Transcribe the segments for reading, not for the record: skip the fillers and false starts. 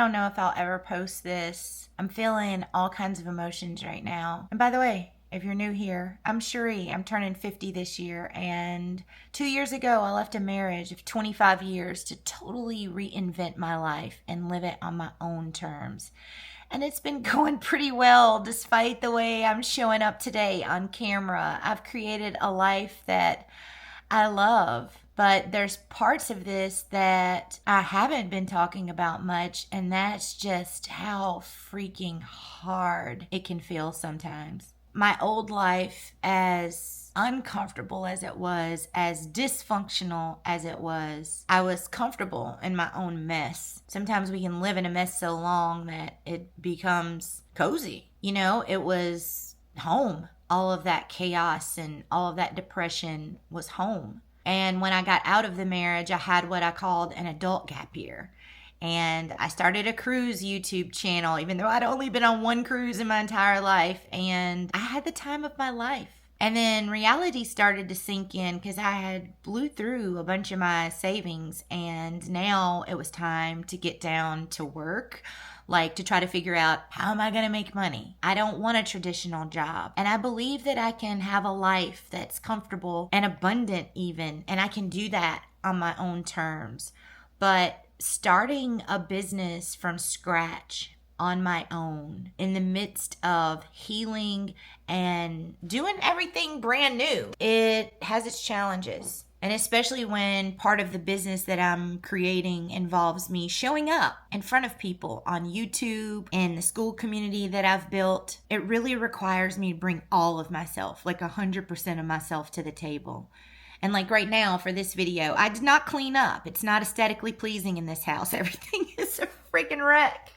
don't know if I'll ever post this. I'm feeling all kinds of emotions right now. And by the way, if you're new here, I'm Cherie. I'm turning 50 this year. And 2 years ago, I left a marriage of 25 years to totally reinvent my life and live it on my own terms. And it's been going pretty well despite the way I'm showing up today on camera. I've created a life that I love. But there's parts of this that I haven't been talking about much, and that's just how freaking hard it can feel sometimes. My old life, as uncomfortable as it was, as dysfunctional as it was, I was comfortable in my own mess. Sometimes we can live in a mess so long that it becomes cozy. You know, it was home. All of that chaos and all of that depression was home. And when I got out of the marriage, I had what I called an adult gap year. And I started a cruise YouTube channel, even though I'd only been on one cruise in my entire life. And I had the time of my life. And then reality started to sink in because I had blew through a bunch of my savings. And now it was time to get down to work. Like to try to figure out, how am I going to make money? I don't want a traditional job. And I believe that I can have a life that's comfortable and abundant even. And I can do that on my own terms. But starting a business from scratch on my own in the midst of healing and doing everything brand new, it has its challenges. And especially when part of the business that I'm creating involves me showing up in front of people on YouTube and the school community that I've built, it really requires me to bring all of myself, like 100% of myself to the table. And like right now for this video, I did not clean up. It's not aesthetically pleasing in this house. Everything is a freaking wreck.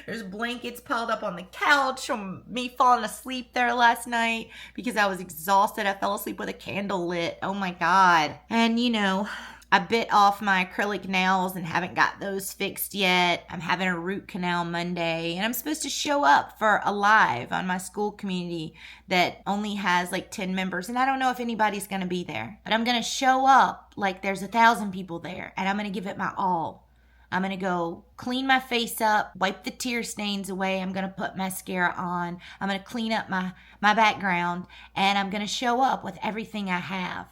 There's blankets piled up on the couch from me falling asleep there last night because I was exhausted. I fell asleep with a candle lit. Oh my God. And you know, I bit off my acrylic nails and haven't got those fixed yet. I'm having a root canal Monday and I'm supposed to show up for a live on my school community that only has like 10 members. And I don't know if anybody's going to be there, but I'm going to show up like there's 1,000 people there and I'm going to give it my all. I'm going to go clean my face up, wipe the tear stains away. I'm going to put mascara on. I'm going to clean up my background and I'm going to show up with everything I have.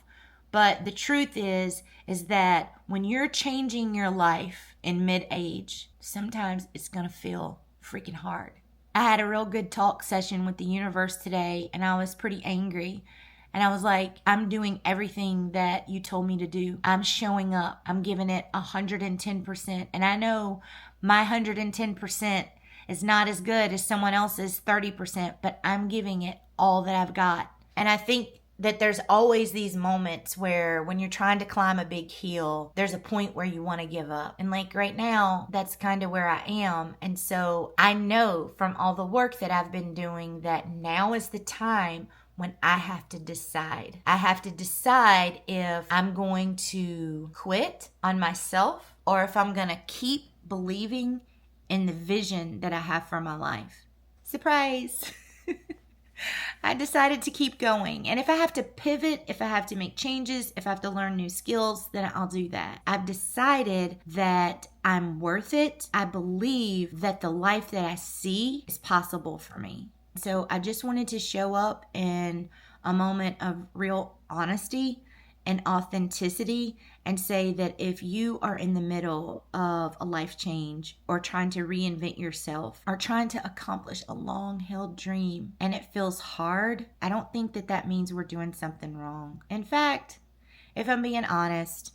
But the truth is that when you're changing your life in mid-age, sometimes it's going to feel freaking hard. I had a real good talk session with the universe today and I was pretty angry. And I was like, I'm doing everything that you told me to do. I'm showing up. I'm giving it 110%. And I know my 110% is not as good as someone else's 30%, but I'm giving it all that I've got. And I think that there's always these moments where when you're trying to climb a big hill, there's a point where you want to give up. And like right now, that's kind of where I am. And so I know from all the work that I've been doing that now is the time when I have to decide. I have to decide if I'm going to quit on myself or if I'm going to keep believing in the vision that I have for my life. Surprise! I decided to keep going. And if I have to pivot, if I have to make changes, if I have to learn new skills, then I'll do that. I've decided that I'm worth it. I believe that the life that I see is possible for me. So I just wanted to show up in a moment of real honesty and authenticity and say that if you are in the middle of a life change or trying to reinvent yourself or trying to accomplish a long-held dream and it feels hard, I don't think that that means we're doing something wrong. In fact, if I'm being honest,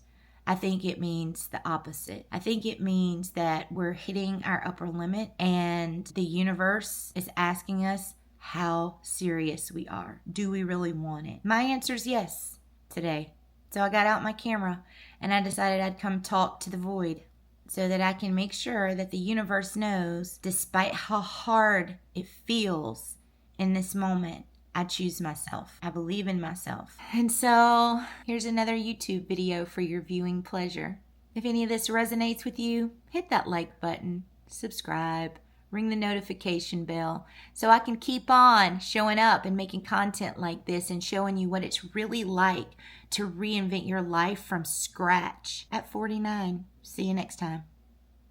I think it means the opposite. I think it means that we're hitting our upper limit and the universe is asking us how serious we are. Do we really want it? My answer is yes today. So I got out my camera and I decided I'd come talk to the void so that I can make sure that the universe knows, despite how hard it feels in this moment, I choose myself. I believe in myself. And so here's another YouTube video for your viewing pleasure. If any of this resonates with you, hit that like button, subscribe, ring the notification bell so I can keep on showing up and making content like this and showing you what it's really like to reinvent your life from scratch at 49. See you next time.